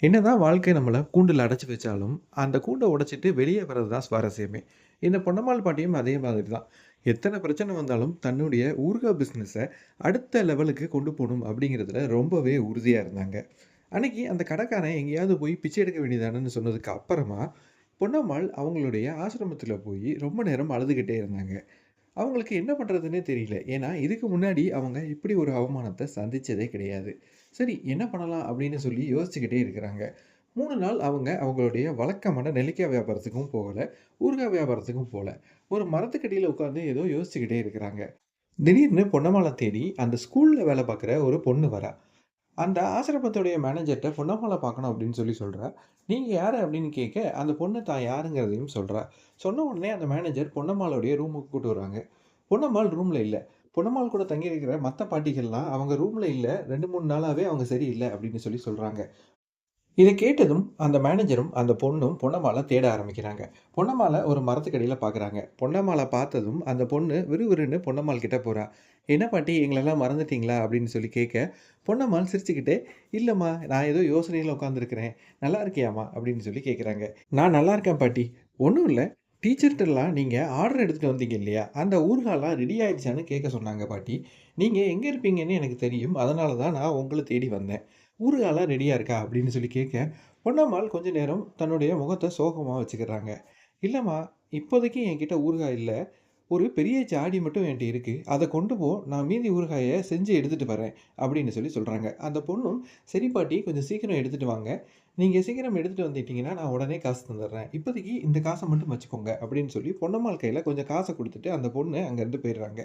என்னதான் வாழ்க்கை நம்மள கூண்டுல அடைச்சு வச்சாலும், அந்த கூண்ட உடைச்சிட்டு வெளிய வர்றது தான் சுவாரஸ்யமே. இந்த பொன்னம்மாள் பாட்டியும் அதே மாதிரி தான். எத்தன பிரச்சனை வந்தாலும் தன்னுடைய ஊறுகாய் பிசினஸ அடுத்த லெவலுக்கு கொண்டு போணும் அப்படிங்கிறதுல ரொம்பவே உறுதியா இருந்தாங்க. அன்னைக்கு அந்த கடைக்காரன் எங்கேயாவது போய் பிச்சை எடுக்க வேண்டியதானன்னு சொன்னதுக்கு அப்புறமா, பொன்னம்மாள் அவங்களுடைய ஆசிரமத்தில போய் ரொம்ப நேரம் அழுதுகிட்டே இருந்தாங்க. அவங்களுக்கு என்ன பண்றதுன்னே தெரியல. ஏன்னா, இதுக்கு முன்னாடி அவங்க இப்படி ஒரு அவமானத்த சந்திச்சதே கிடையாது. சரி என்ன பண்ணலாம் அப்படின்னு சொல்லி யோசிச்சுக்கிட்டே இருக்கிறாங்க. 3 நாள் அவங்க அவங்களுடைய வழக்கமான நெல்லிக்காய் வியாபாரத்துக்கும் போகல, ஊறுகாய் வியாபாரத்துக்கும் போல. ஒரு மரத்துக்கடியில உட்கார்ந்து ஏதோ யோசிச்சுக்கிட்டே இருக்கிறாங்க. திடீர்னு பொன்னம்மாள தேடி அந்த ஸ்கூல்ல வேலை பார்க்குற ஒரு பொண்ணு வரா. அந்த ஆசிரமத்துடைய மேனேஜர்ட்ட பொன்னம்மாள பார்க்கணும் அப்படின்னு சொல்லி சொல்றா. "நீங்க யாரு?" அப்படின்னு கேட்க, அந்த பொண்ணு தான் யாருங்கிறதையும் சொல்றா. சொன்ன உடனே அந்த மேனேஜர் பொன்னம்மாளுடைய ரூமுக்கு கூட்டு வராங்க. பொன்னம்மாள் ரூம்ல இல்ல. பொன்னம்மாள் கூட தங்கியிருக்கிற மத்த பாட்டிகள்லாம் அவங்க ரூம்ல இல்ல. 2, 3 நாளாவே அவங்க சரியில்ல அப்படின்னு சொல்லி சொல்றாங்க. இத கேட்டதும் அந்த மேனேஜரும், அந்த பொண்ணும் பொன்னம்மாள தேட ஆரம்பிக்கிறாங்க. பொன்னம்மாள ஒரு மரத்துக்கடியில பார்க்குறாங்க. பொன்னம்மாள பார்த்ததும் அந்த பொண்ணு விறுவிறுன்னு பொன்னம்மாள் கிட்ட போறா. "என்ன பாட்டி எங்களெல்லாம் மறந்துட்டீங்களா?" அப்படின்னு சொல்லி கேட்க, பொன்னம்மாள் சிரிச்சுக்கிட்டே, "இல்லம்மா, நான் ஏதோ யோசனையில உட்காந்துருக்கிறேன். நல்லா இருக்கியாம்மா?" அப்படின்னு சொல்லி கேட்குறாங்க. "நான் நல்லா இருக்கேன் பாட்டி. ஒண்ணும் இல்ல. டீச்சர்ட்டலாம் நீங்க ஆர்டர் எடுத்துட்டு வந்தீங்க இல்லையா? அந்த ஊறுகாலாம் ரெடி ஆயிடுச்சான்னு கேட்க சொன்னாங்க பாட்டி. நீங்க எங்க இருப்பீங்கன்னு எனக்கு தெரியும். அதனால தான் நான் உங்கள தேடி வந்தேன். ஊறுகாலாம் ரெடியா இருக்கா?" அப்படின்னு சொல்லி கேட்க, பொன்னம்மாள் கொஞ்ச நேரம் தன்னுடைய முகத்த சோகமா வச்சுக்கிறாங்க. "இல்லம்மா, இப்போதைக்கு என்கிட்ட ஊறுகாய் இல்ல. ஒரு பெரிய ஜாடி மட்டும் என்ட்ட இருக்கு. அத கொண்டு போ. நான் மீதி ஊறுகாய செஞ்சு எடுத்துட்டு வரேன்." அப்படின்னு சொல்லி சொல்றாங்க. அந்த பொண்ணும், "சரி பாட்டி, கொஞ்சம் சீக்கிரம் எடுத்துட்டு வாங்க. நீங்க சீக்கிரம் எடுத்துட்டு வந்துட்டீங்கன்னா, நான் உடனே காசு தந்துடுறேன். இப்போதைக்கு இந்த காச மட்டும் வச்சுக்கோங்க." அப்படின்னு சொல்லி பொன்னம்மாள் கையில கொஞ்சம் காச குடுத்துட்டு அந்த பொண்ணு அங்கருந்து போயிடுறாங்க.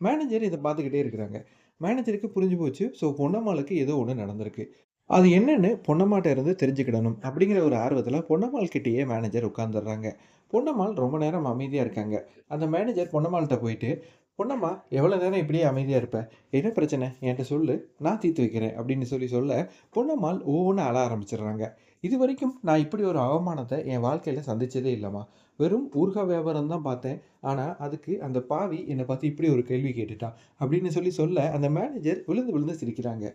மேனேஜர் இத பார்த்துக்கிட்டே இருக்கிறாங்க. மேனேஜருக்கு புரிஞ்சு போச்சு. ஸோ பொன்னம்மாளுக்கு ஏதோ ஒண்ணு நடந்திருக்கு. அது என்னன்னு பொன்னம்மாட்ட இருந்து தெரிஞ்சுக்கிடணும் அப்படிங்கிற ஒரு ஆர்வத்தில பொன்னம்மாள் கிட்டயே மேனேஜர் உட்கார்ந்துடுறாங்க. பொன்னம்மாள் ரொம்ப நேரம் அமைதியா இருக்காங்க. அந்த மேனேஜர் பொன்னம்மாள்ட்ட போயிட்டு, "பொன்னம்மா, எவ்வளோ நேரம் இப்படியே அமைதியா இருப்ப? என்ன பிரச்சனை? என்ட்ட சொல்லு. நான் தீர்த்து வைக்கிறேன்." அப்படின்னு சொல்லி சொல்ல, பொன்னம்மாள் ஓன்னு அழ ஆரம்பிச்சுடுறாங்க. "இதுவரைக்கும் நான் இப்படி ஒரு அவமானத்த என் வாழ்க்கையில சந்திச்சதே இல்லம்மா. வெறும் ஊறுகாய் வியாபாரம் தான் பார்த்தேன். ஆனா, அதுக்கு அந்த பாவி என்ன பார்த்து இப்படி ஒரு கேள்வி கேட்டுட்டான்." அப்படின்னு சொல்லி சொல்ல, அந்த மேனேஜர் விழுந்து விழுந்து சிரிக்கிறாங்க.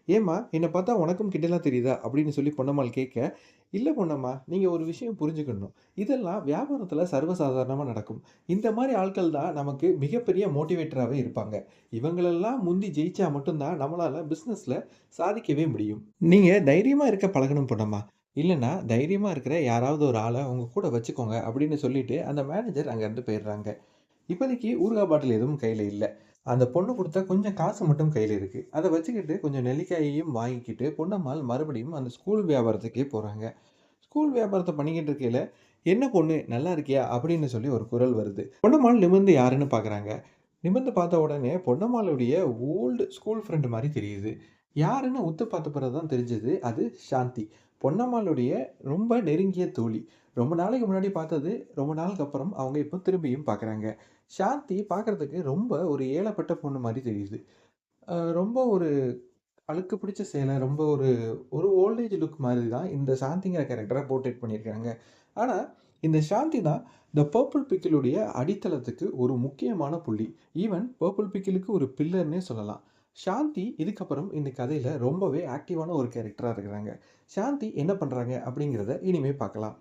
"ஏம்மா, என்ன பார்த்தா உனக்கும் கிண்டலா தெரியுதா?" அப்படின்னு சொல்லி பொன்னம்மாள் கேட்க, "இல்ல பொன்னம்மா, நீங்க ஒரு விஷயம் புரிஞ்சுக்கணும். இதெல்லாம் வியாபாரத்தில சர்வசாதாரணமா நடக்கும். இந்த மாரி ஆட்கள் தான் நமக்கு மிகப்பெரிய மோட்டிவேட்டராவே இருப்பாங்க. இவங்களெல்லாம் முந்தி ஜெயிச்சா மட்டும் தான் நம்மளால பிசினஸ்ல சாதிக்கவே முடியும். நீங்க தைரியமா இருக்க பழகணும் பொன்னம்மா. இல்லன்னா தைரியமா இருக்கிற யாராவது ஒரு ஆள உங்க கூட வச்சுக்கோங்க." அப்படின்னு சொல்லிட்டு அந்த மேனேஜர் அங்கருந்து போயிடுறாங்க. இப்போதைக்கு ஊறுகாய் பாட்டில் எதுவும் கையில இல்ல. அந்த பொண்ணு குடுத்த கொஞ்சம் காசு மட்டும் கையில இருக்கு. அத வச்சுக்கிட்டு கொஞ்சம் நெல்லிக்காயையும் வாங்கிக்கிட்டு பொன்னம்மாள் மறுபடியும் அந்த ஸ்கூல் வியாபாரத்துக்கே போறாங்க. ஸ்கூல் வியாபாரத்த பண்ணிக்கிட்டு இருக்கையில, "என்ன பொண்ணு நல்லா இருக்கியா?" அப்படின்னு சொல்லி ஒரு குரல் வருது. பொன்னம்மாள் நிமிர்ந்து யாருன்னு பார்க்குறாங்க. நிமிர்ந்து பார்த்த உடனே பொன்னம்மாளுடைய ஓல்டு ஸ்கூல் ஃப்ரெண்ட் மாரி தெரியுது. யாருன்னு உத்து பார்த்த பிறகு தான் தெரிஞ்சது, அது சாந்தி. பொன்னம்மாளுடைய ரொம்ப நெருங்கிய தோழி. ரொம்ப நாளைக்கு முன்னாடி பார்த்தது, ரொம்ப நாளுக்கு அப்புறம் அவங்க இப்போ திரும்பியும் பார்க்குறாங்க. சாந்தி பார்க்கறதுக்கு ரொம்ப ஒரு ஏழப்பட்ட பொண்ணு மாரி தெரியுது. ரொம்ப ஒரு அழுக்கு பிடிச்ச சேலை, ரொம்ப ஒரு ஒரு ஓல்ட் ஏஜ் லுக் மாதிரி தான் இந்த சாந்திங்கிற கேரக்டர போர்ட்ரேட் பண்ணியிருக்காங்க. ஆனா, இந்த சாந்தி தான் த பர்பிள் பிக்கிலுடைய அடித்தளத்துக்கு ஒரு முக்கியமான புள்ளி. ஈவன் பர்பிள் பிக்கிலுக்கு ஒரு பில்லர்ன்னே சொல்லலாம். சாந்தி இதுக்கப்புறம் இந்த கதையில ரொம்பவே ஆக்டிவான ஒரு கேரக்டரா இருக்கிறாங்க. சாந்தி என்ன பண்றாங்க அப்படிங்கிறத இனிமே பார்க்கலாம்.